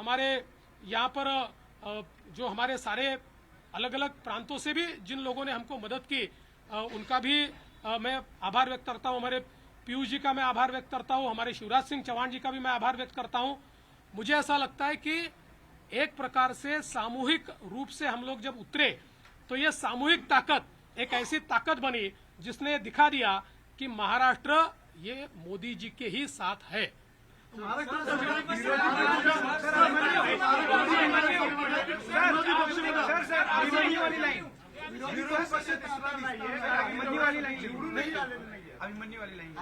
हमारे यहाँ पर जो हमारे सारे अलग अलग प्रांतों से भी जिन लोगों ने हमको मदद की उनका भी मैं आभार व्यक्त करता हूँ। हमारे पीयूष जी का मैं आभार व्यक्त करता हूँ, हमारे शिवराज सिंह चौहान जी का भी मैं आभार व्यक्त करता हूँ। मुझे ऐसा लगता है कि एक प्रकार से सामूहिक रूप से हम लोग जब उतरे तो ये सामूहिक ताकत एक ऐसी ताकत बनी जिसने दिखा दिया कि महाराष्ट्र ये मोदी जी के ही साथ है। अभिमन्यू वाली लाइन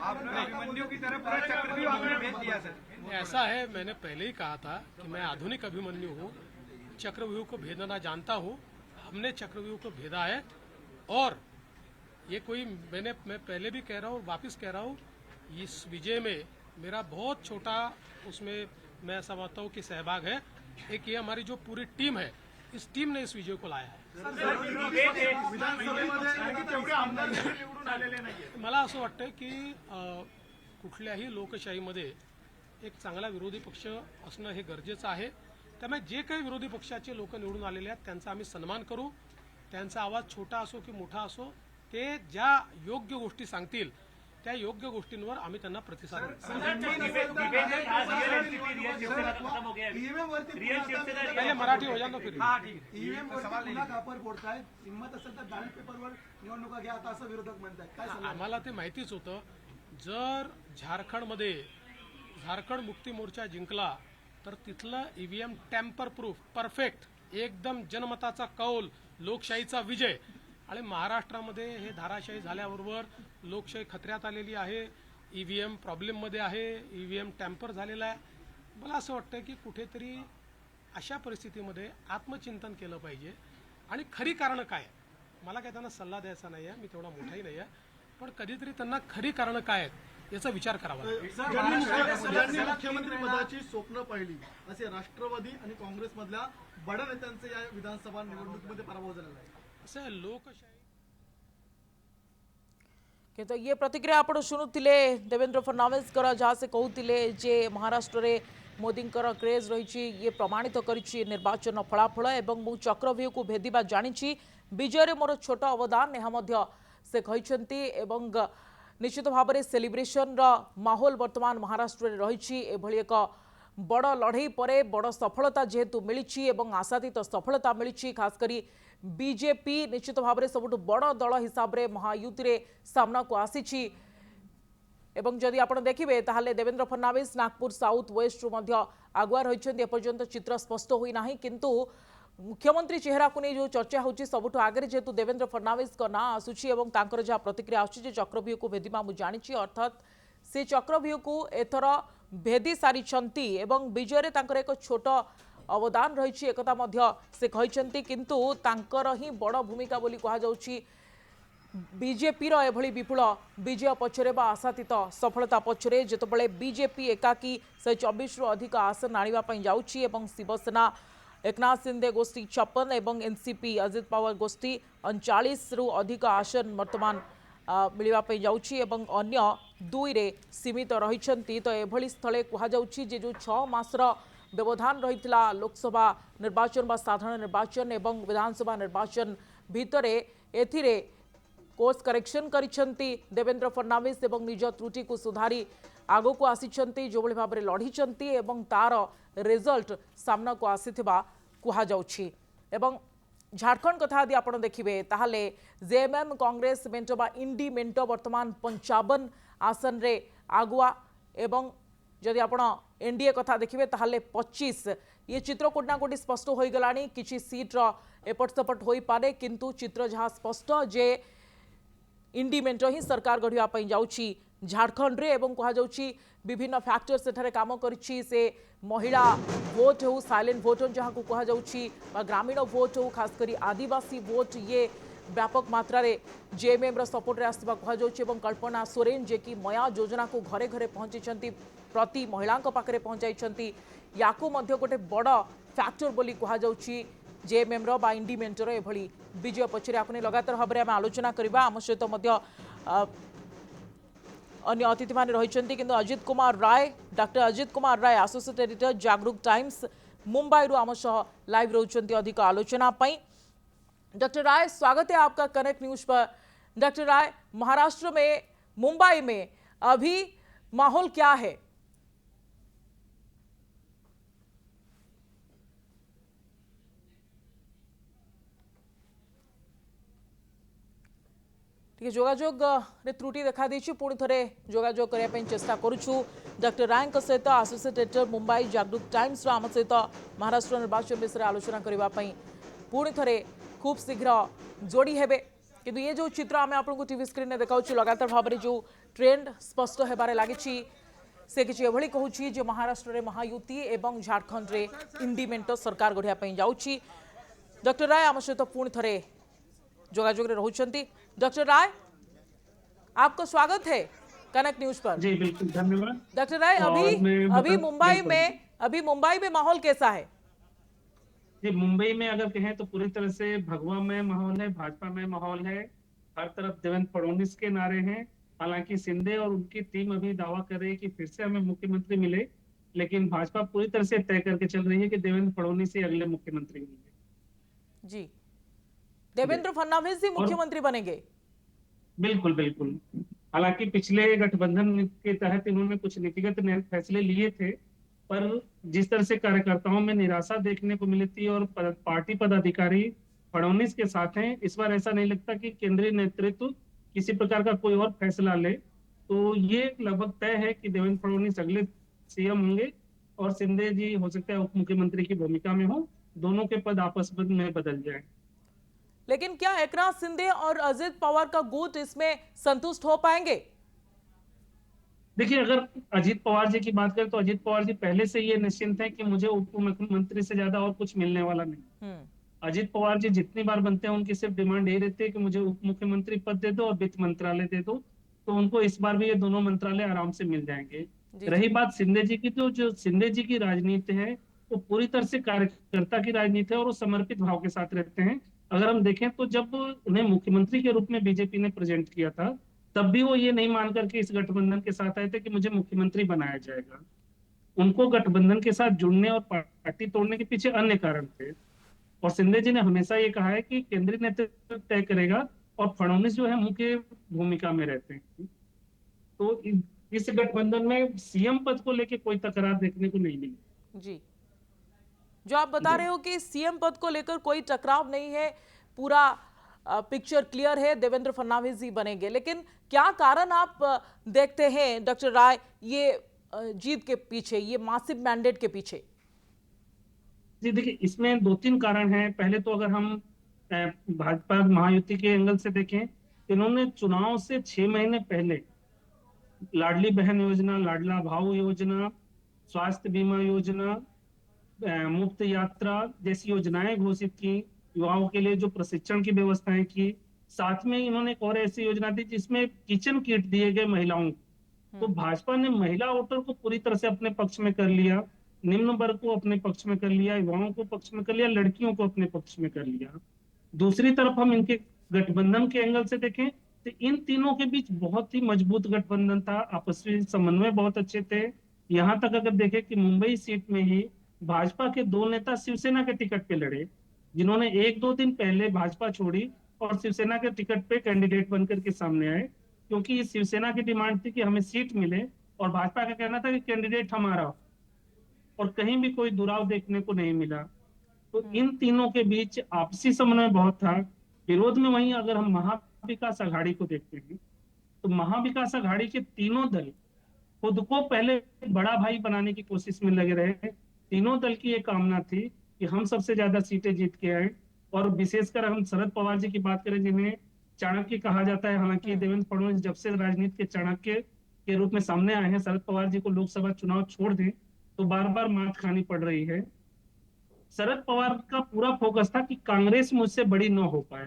अभिमन्यू की तरफ पूरा चक्रव्यूह आपने भेज दिया सर। ऐसा है, मैंने पहले ही कहा था कि मैं आधुनिक अभिमन्यु हूँ, चक्रव्यूह को भेदना जानता हूँ। हमने चक्रव्यूह को भेदा है और ये कोई मैं पहले भी कह रहा हूँ, वापस कह रहा हूँ, इस विजय में मेरा बहुत छोटा उसमें मैं समझता हूँ कि सहभाग है। एक ये हमारी जो पूरी टीम है, इस टीम ने इस विजय को लाया है। मला असं वाटतं की कुठल्याही लोकशाहीमध्ये एक चांगला विरोधी पक्ष असणं हे गरजेचं आहे। त्यामुळे जे काही विरोधी पक्षाचे लोक निवडून आलेले आहेत त्यांचा आम्ही सन्मान करू। त्यांचा आवाज छोटा असो की मोठा असो, ते ज्या योग्य गोष्टी सांगतील त्या योग्य गोष्टींवर आम्ही त्यांना प्रतिसाद देऊ। पहले मराठी हो जाए तो फिर ईव्हीएम कापर फोडतायत, हिंमत असेल तर बॅलेट पेपरवर निवडणुका घ्या आता असं विरोधक म्हणतायत, काय सांगाल? आम्हाला ते माहितीच होतं। जर झारखंडमध्ये झारखंड मुक्ती मोर्चा जिंकला तर तिथलं ईव्हीएम टॅम्पर प्रूफ परफेक्ट एकदम जनमताचा कौल लोकशाहीचा विजय। आणि महाराष्ट्रामध्ये हे धाराशाही झाल्याबरोबर लोकशाही खतऱ्यात आलेली आहे, ईव्हीएम प्रॉब्लेममध्ये आहे, ईव्हीएम टॅम्पर झालेला आहे। मला असं वाटतं की कुठेतरी अशा परिस्थितीमध्ये आत्मचिंतन केलं पाहिजे आणि खरी कारणं काय आहे। मला काय त्यांना सल्ला द्यायचा नाही आहे, मी तेवढा मोठाही नाही आहे, पण कधीतरी त्यांना खरी कारणं काय आहेत याचा विचार करावा लागेल। मुख्यमंत्री पदाची स्वप्न पाहिली असे राष्ट्रवादी आणि काँग्रेसमधल्या बड्या नेत्यांचे या विधानसभा निवडणुकीमध्ये पराभव झालेला आहे। लोकशाही तो ये प्रतिक्रिया आपण शुणुले देवेंद्र फडणवीस जहाँ से कहते जे महाराष्ट्र रे मोदी क्रेज रही ये प्रमाणित करी निर्वाचन फलाफल एवं मु चक्रव्यूह को भेदिबा जानी विजय मोर छोट अवदान यह से कहते एवं निश्चित भाव में सेलिब्रेशन माहौल वर्तमान महाराष्ट्र रे रही एक बड़ लड़ई पर बड़ सफलता जेहेतु मिली आशातीत सफलता मिली खासकरी बीजेपी निश्चित भाव में सबुठ बड़ दल हिसाब से महायुति रे सामना को आसी एवं जदि आप देखिए ताहले देवेंद्र फडणवीस नागपुर साउथ वेस्ट रु आगुआ रही एपर्यंत चित्र स्पष्ट होना किंतु मुख्यमंत्री चेहरा को नहीं जो चर्चा होची सबुठ आगे जेहेतु देवेंद्र फडणवीस का ना आसूची एवं तांकर जहाँ प्रतिक्रिया आसूची चक्रव्यूह को भेदिबा मु जानी अर्थात से चक्रव्यूह को एथर भेदी सारी एवं विजय रे तांकर एक छोट अवदान रही एकता मध्य से कहते किंतु तांकर ही बड़ भूमिका बोली कहा जाउची बीजेपी रो एभली विपुल विजय पछरे बा आशातीत सफलता पछरे जेतबेले बीजेपी एकाकी 124 रु अधिक आसन आनिबा पई जाउची एवं शिवसेना एकनाथ शिंदे गोष्ठी 56 एवं एनसीपी अजित पवार गोष्ठी 39 रु अधिक आसन वर्तमान मिलवा पई जाउची एवं अन्य दुई रे सीमित रहिछंती। तो एभली स्थले कहा जाउची जे जो 6 मासर व्यवधान रही लोकसभा निर्वाचन बा साधारण निर्वाचन एवं विधानसभा निर्वाचन भितरे एथिरे कोर्स करेक्शन करिसेंती देवेंद्र फडणवीस एवं निज त्रुटि को सुधारी आगो को आसीचंती जो भाव में लढ़ीचंती एवं तार रिजल्ट सामना को आसीथिबा कुहा जाउछि। एवं झारखंड कथा यदि आप देखिए ताहले जेएमएम कांग्रेस मेंट बा इंडी मेंट वर्तमान 55 आसन रे आगुआ एवं जदि आप एनडीए कथा देखिए ताहले 25 ये चित्र कोटना कोटी स्पष्ट हो गलानी किछि सीट्र एपट सेपट हो पारे किंतु चित्र जहाँ स्पष्ट जे इंडी मेंट ही सरकार गढ़िया जाउछि झारखंड रे एवं कहा जाउछि विभिन्न फैक्टर सेठारे काम करिछि से महिला भोट हो साइलेंट भोट जहाँ को कहा जाउछि ग्रामीण भोट हो खास करी आदिवासी भोट ये व्यापक मात्रा रे जेएमएम रो सपोर्ट रे आसबा कहा जाउछि एवं कल्पना सोरेन जे कि मया योजना को घरे घरे पहुंची प्रति महिला पाखे पहुंचाई याकू मध्य गोटे बड़ फैक्टर बोली कहा जाउछि जेएमएम रो बा इंडी मेंटर एभली विजय पछरे आपने लगातार भाव में आम आलोचना करबा आम सहित मध्य अन्य अतिथि मान रही किंतु Ajit Kumar Rai doctor Ajit Kumar Rai associate editor जागरूक टाइम्स मुंबई आम सह लाइव रोचंती अधिक आलोचना पाई। डॉक्टर राय स्वागत है आपका कनेक्ट न्यूज पर। डॉक्टर राय महाराष्ट्र में मुंबई में अभी माहौल क्या है? टे जोगाजोग रे त्रुटि देखा दी पुणी थे जोगाजोग करने चेष्टा करुचु। डॉक्टर राय सहित एसोसिएट एडिटर मुंबई जागरूक टाइम्स आम सहित महाराष्ट्र निर्वाचन विषय आलोचना करने पुणी थे खूब शीघ्र जोड़ी हेबे। किंतु ये जो चित्र आम आपको टीवी स्क्रीन में देखा लगातार भाव में जो ट्रेंड स्पष्ट होबार लगी से किसी एभली कहूँ जो महाराष्ट्र में महायुति एवं झारखंड में इंडिमेंट सरकार गढ़ापी जाऊँगी। डॉक्टर राय आम सहित पुणी थे जोगाजोग रहउछंती। डॉक्टर राय आपको स्वागत है कनेक्ट न्यूज पर। जी बिल्कुल धन्यवाद। डॉक्टर राय अभी मुंबई में माहौल कैसा है? जी मुंबई में अगर कहें तो पूरी तरह से भगवा में माहौल है, भाजपा में माहौल है। हर तरफ देवेंद्र फडणवीस के नारे हैं। हालांकि शिंदे और उनकी टीम अभी दावा कर रही है कि फिर से हमें मुख्यमंत्री मिले, लेकिन भाजपा पूरी तरह से तय करके चल रही है कि देवेंद्र फडणवीस ही अगले मुख्यमंत्री होंगे। जी देवेंद्र फडणवीस ही मुख्यमंत्री बनेंगे? बिल्कुल बिल्कुल। हालांकि पिछले गठबंधन के तहत इन्होंने कुछ नीतिगत फैसले लिए थे, पर जिस तरह से कार्यकर्ताओं में निराशा देखने को मिली थी और पार्टी पदाधिकारी फडणवीस के साथ हैं, इस बार ऐसा नहीं लगता कि केंद्रीय नेतृत्व किसी प्रकार का कोई और फैसला ले। तो ये लगभग तय है कि देवेंद्र फडणवीस अगले सीएम होंगे और शिंदे जी हो सकता है उप मुख्यमंत्री की भूमिका में हो। दोनों के पद आपस में बदल जाए। लेकिन क्या एकनाथ शिंदे और अजित पवार का गुट इसमें संतुष्ट हो पाएंगे? देखिए, अगर अजित पवार जी की बात करें तो अजित पवार जी पहले से ये निश्चिंत है कि मुझे उप मुख्यमंत्री से ज्यादा और कुछ मिलने वाला नहीं। अजित पवार जी जितनी बार बनते हैं उनकी सिर्फ डिमांड यही रहती है कि मुझे उप मुख्यमंत्री पद दे दो और वित्त मंत्रालय दे दो। तो उनको इस बार भी ये दोनों मंत्रालय आराम से मिल जाएंगे। रही बात शिंदे जी की, तो जो शिंदे जी की राजनीति है वो पूरी तरह से कार्यकर्ता की राजनीति है और वो समर्पित भाव के साथ रहते हैं। अगर हम देखें तो जब उन्हें मुख्यमंत्री के रूप में बीजेपी ने प्रेजेंट किया था, तब भी वो ये नहीं मान करके इस गठबंधन के साथ आए थे कि मुझे मुख्यमंत्री बनाया जाएगा। उनको गठबंधन के साथ जुड़ने और पार्टी तोड़ने के पीछे अन्य कारण थे। और शिंदे जी ने हमेशा ये कहा है कि केंद्रीय नेतृत्व तय करेगा और फडणवीस जो है मुख्य भूमिका में रहते हैं। तो इस गठबंधन में सीएम पद को लेकर कोई तकरार देखने को नहीं मिली। जी, जो आप बता रहे हो कि सीएम पद को लेकर कोई टकराव नहीं है, पूरा पिक्चर क्लियर है, देवेंद्र फडणवीस जी बनेंगे। लेकिन क्या कारण आप देखते हैं डॉक्टर राय ये जीत के पीछे, ये मासिव मैंडेट के पीछे? जी देखिए, इसमें दो तीन कारण हैं। पहले तो अगर हम भाजपा महायुति के एंगल से देखें, इन्होंने चुनाव से 6 महीने पहले लाडली बहन योजना, लाडला भाऊ योजना, स्वास्थ्य बीमा योजना, मुफ्त यात्रा जैसी योजनाएं घोषित की, युवाओं के लिए जो प्रशिक्षण की व्यवस्थाएं की। साथ में इन्होंने एक और ऐसी योजना दी जिसमें किचन किट दिए गए महिलाओं को। तो भाजपा ने महिला वोटर को पूरी तरह से अपने पक्ष में कर लिया, निम्न वर्ग को अपने पक्ष में कर लिया, युवाओं को पक्ष में कर लिया, लड़कियों को अपने पक्ष में कर लिया। दूसरी तरफ हम इनके गठबंधन के एंगल से देखें तो इन तीनों के बीच बहुत ही मजबूत गठबंधन था, आपसी समन्वय बहुत अच्छे थे। यहाँ तक अगर देखें कि मुंबई सीट में ही भाजपा के 2 नेता शिवसेना के टिकट पे लड़े, जिन्होंने 1-2 दिन पहले भाजपा छोड़ी और शिवसेना के टिकट पे कैंडिडेट बनकर के सामने आए, क्योंकि शिवसेना की डिमांड थी कि हमें सीट मिले और भाजपा का कहना था कि कैंडिडेट हमारा, और कहीं भी कोई दुराव देखने को नहीं मिला। तो इन तीनों के बीच आपसी समन्वय बहुत था। विरोध में वहीं अगर हम महाविकास आघाड़ी को देखते हैं तो महाविकास आघाड़ी के तीनों दल खुद को पहले बड़ा भाई बनाने की कोशिश में लगे रहे। तीनों दल की एक कामना थी कि हम सबसे ज्यादा सीटें जीत के आए। और विशेषकर हम शरद पवार जी की बात करें, जिन्हें चाणक्य कहा जाता है, हालांकि देवेंद्र फडणवीस जब से राजनीति के चाणक्य के रूप में सामने आए हैं, शरद पवार जी को लोकसभा चुनाव छोड़ दें तो बार बार मात खानी पड़ रही है। शरद पवार का पूरा फोकस था कि कांग्रेस मुझसे बड़ी न हो पाए,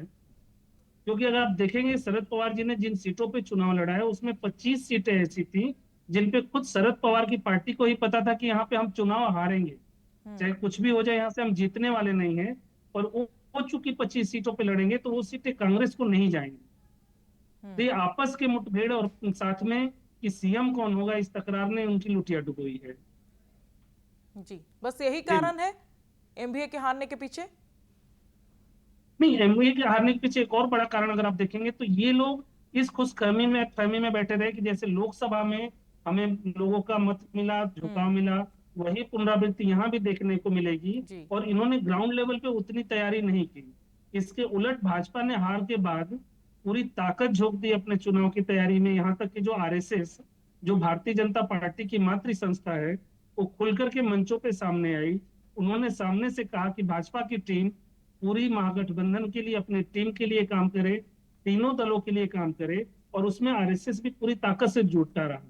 क्योंकि अगर आप देखेंगे शरद पवार जी ने जिन सीटों पे चुनाव लड़ा है उसमें 25 सीटें ऐसी थी जिन पे खुद शरद पवार की पार्टी को ही पता था कि यहाँ पे हम चुनाव हारेंगे, चाहे कुछ भी हो जाए, यहाँ से हम जीतने वाले नहीं है। और वो चूंकि 25 सीटों पे लड़ेंगे तो वो सीटें कांग्रेस को नहीं जाएंगी। तो ये आपस के मुठभेड़ और साथ में कि सीएम कौन होगा, इस तकरार ने उनकी लुटिया डुबोई है। जी, बस यही कारण है एमवीए के हारने के पीछे। नहीं, एमवीए के हारने के पीछे एक और बड़ा कारण अगर आप देखेंगे तो ये लोग इस खुशफहमी में बैठे रहे कि जैसे लोकसभा में हमें लोगों का मत मिला, झुकाव मिला, वही पुनरावृत्ति यहाँ भी देखने को मिलेगी। जी। और इन्होंने ग्राउंड लेवल पे उतनी तैयारी नहीं की। इसके उलट भाजपा ने हार के बाद पूरी ताकत झोंक दी अपने चुनाव की तैयारी में। यहाँ तक कि जो आरएसएस, जो भारतीय जनता पार्टी की मातृ संस्था है, वो खुलकर के मंचों पे सामने आई। उन्होंने सामने से कहा कि भाजपा की टीम पूरी महागठबंधन के लिए, अपने टीम के लिए काम करे, तीनों दलों के लिए काम करे, और उसमें आरएसएस भी पूरी ताकत से जुटा रहा।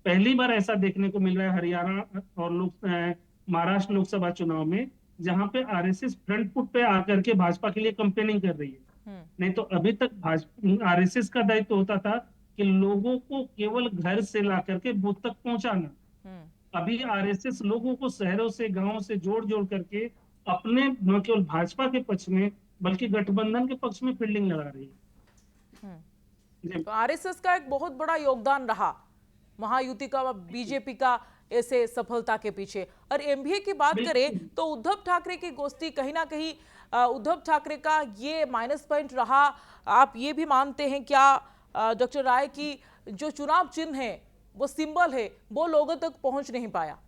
पहली बार ऐसा देखने को मिल रहा है हरियाणा और महाराष्ट्र लोकसभा चुनाव में, जहां पे आरएसएस फ्रंट फुट पे आकर के भाजपा के लिए कंपेनिंग कर रही है। नहीं तो अभी तक भाजपा आरएसएस का दायित्व होता था कि लोगों को केवल घर से ला करके बूथ तक पहुंचाना। अभी आरएसएस लोगों को शहरों से, गांवों से जोड़ जोड़ करके अपने न केवल भाजपा के पक्ष में बल्कि गठबंधन के पक्ष में फील्डिंग लगा रही है। तो आरएसएस का एक बहुत बड़ा योगदान रहा महायुति का, बीजेपी का ऐसे सफलता के पीछे। और एमवीए की बात करें तो उद्धव ठाकरे की गोष्ठी कहीं ना कहीं उद्धव ठाकरे का ये माइनस पॉइंट रहा। आप ये भी मानते हैं क्या डॉक्टर राय की जो चुनाव चिन्ह है, वो सिंबल है, वो लोगों तक पहुंच नहीं पाया?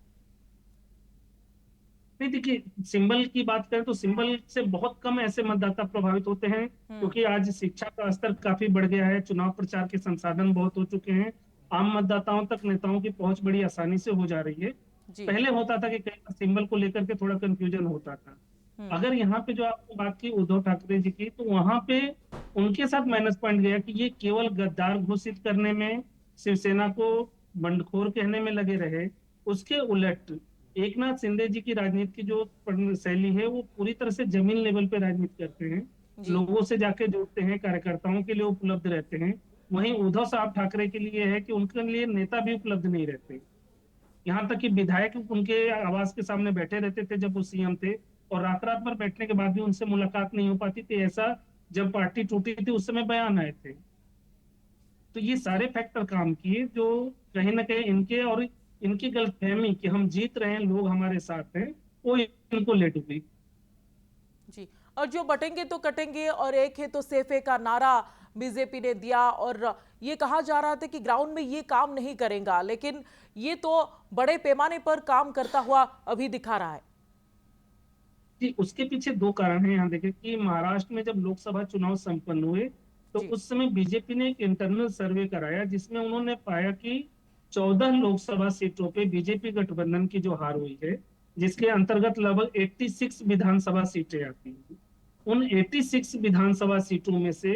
नहीं, देखिए, सिंबल की बात करें तो सिंबल से बहुत कम ऐसे मतदाता प्रभावित होते हैं, क्योंकि आज शिक्षा का स्तर काफी बढ़ गया है, चुनाव प्रचार के संसाधन बहुत हो चुके हैं, आम मतदाताओं तक नेताओं की पहुंच बड़ी आसानी से हो जा रही है। पहले होता था कि कई सिंबल को लेकर के थोड़ा कंफ्यूजन होता था। अगर यहाँ पे जो आपको बात की उद्धव ठाकरे जी की, तो वहां पे उनके साथ माइनस पॉइंट गया कि ये केवल गद्दार घोषित करने में, शिवसेना को बंडखोर कहने में लगे रहे। उसके उलट एकनाथ शिंदे जी की राजनीति की जो शैली है, वो पूरी तरह से जमीन लेवल पे राजनीति करते हैं, लोगों से जाके जुड़ते हैं, कार्यकर्ताओं के लिए उपलब्ध रहते हैं। वहीं उद्धव साहब ठाकरे के लिए है कि उनके लिए नेता भी उपलब्ध नहीं रहते। यहाँ तक कि विधायक उनके आवास के सामने बैठे रहते थे जब वो सीएम थे, और रात रात भर बैठने के बाद भी उनसे मुलाकात नहीं हो पाती थी। ऐसा जब पार्टी टूटी थी उस समय बयान आए थे। तो ये सारे फैक्टर काम किए जो कहीं ना कहीं इनके और इनकी गलतफहमी कि हम जीत रहे हैं, लोग हमारे साथ हैं, वो इनको ले डूबी। जी, और जो बटेंगे तो कटेंगे और एक है तो सेफ है का नारा बीजेपी ने दिया, और ये कहा जा रहा था कि ग्राउंड में ये काम नहीं करेगा, लेकिन ये तो बड़े पैमाने पर काम करता हुआ अभी दिखा रहा है। जी, उसके पीछे दो कारण हैं। यहाँ देखें कि महाराष्ट्र में जब लोकसभा चुनाव संपन्न हुए तो उस समय बीजेपी ने एक इंटरनल सर्वे कराया, जिसमें उन्होंने पाया कि 14 लोकसभा सीटों पे बीजेपी गठबंधन की जो हार हुई है, जिसके अंतर्गत लगभग 86 विधानसभा सीटें आती हैं, उन 86 विधानसभा सीटों में से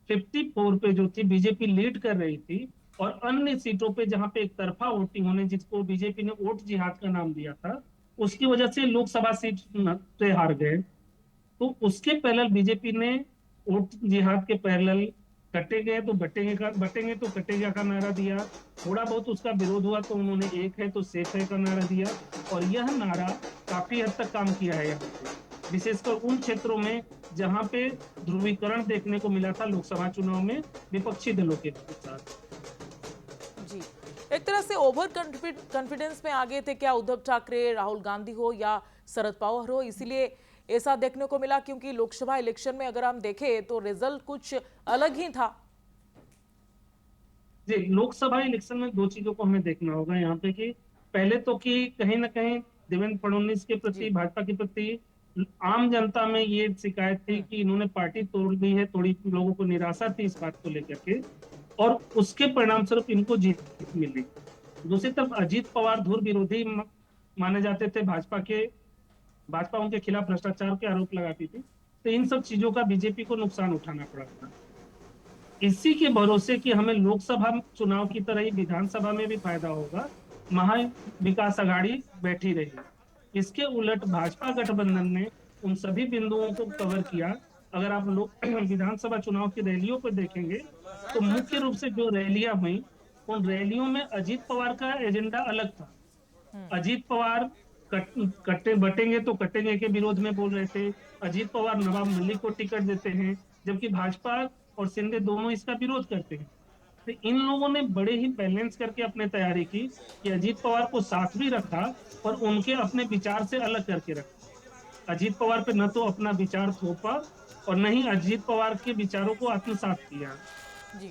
54 पे जो थी बीजेपी लीड कर रही थी, और अन्य सीटों पे जहां पे एक तरफा वोटिंग होने, जिसको बीजेपी ने वोट जिहाद का नाम दिया था, उसकी वजह से लोकसभा सीट से हार गए। तो उसके पैरेलल बीजेपी ने वोट जिहाद के पैरेलल कटेंगे तो बटेंगे तो कटेगा का नारा दिया। थोड़ा बहुत उसका विरोध हुआ तो उन्होंने एक है तो सेफ है का नारा दिया, और यह नारा काफी हद तक काम किया है यहाँ पे, विशेषकर उन क्षेत्रों में जहां पे ध्रुवीकरण देखने को मिला था लोकसभा चुनाव में विपक्षी दलों के साथ। जी, एक तरह से ओवर कॉन्फिडेंस में आगे थे क्या उद्धव ठाकरे, राहुल गांधी हो या शरद पवार हो, इसीलिए ऐसा देखने को मिला? क्योंकि लोकसभा इलेक्शन में अगर हम देखें तो रिजल्ट कुछ अलग ही था। जी, लोकसभा इलेक्शन में दो चीजों को हमें देखना होगा यहाँ पे कि पहले तो कि कहीं ना कहीं देवेंद्र फडणवीस के प्रति, भाजपा के प्रति आम जनता में ये शिकायत थी कि इन्होंने पार्टी तोड़ दी है, थोड़ी लोगों को निराशा थी इस बात को लेकर के, और उसके परिणाम स्वरूप इनको जीत मिली। दूसरी तरफ अजीत पवार धुर विरोधी माने जाते थे, भाजपा उनके खिलाफ भ्रष्टाचार के आरोप लगाती थी, तो इन सब चीजों का बीजेपी को नुकसान उठाना पड़ा था। इसी के भरोसे कि हमें लोकसभा चुनाव की तरह ही विधानसभा में भी फायदा होगा, महा विकास आघाड़ी बैठी रही। इसके उलट भाजपा गठबंधन ने उन सभी बिंदुओं को कवर किया। अगर आप लोग विधानसभा चुनाव की रैलियों को देखेंगे तो मुख्य रूप से जो रैलियां हुई, उन रैलियों में अजीत पवार का एजेंडा अलग था। अजीत पवार बटेंगे तो कटेंगे के विरोध में बोल रहे थे। अजीत पवार नवाब मलिक को टिकट देते हैं, जबकि भाजपा और शिंदे दोनों इसका विरोध करते हैं। तो इन लोगों ने बड़े ही बैलेंस करके अपने तैयारी की कि अजीत पवार को साथ भी रखा और उनके अपने विचार से अलग करके रखा। अजीत पवार पे न तो अपना विचार थोपा और न ही अजीत पवार के विचारों को आत्मसात किया। जी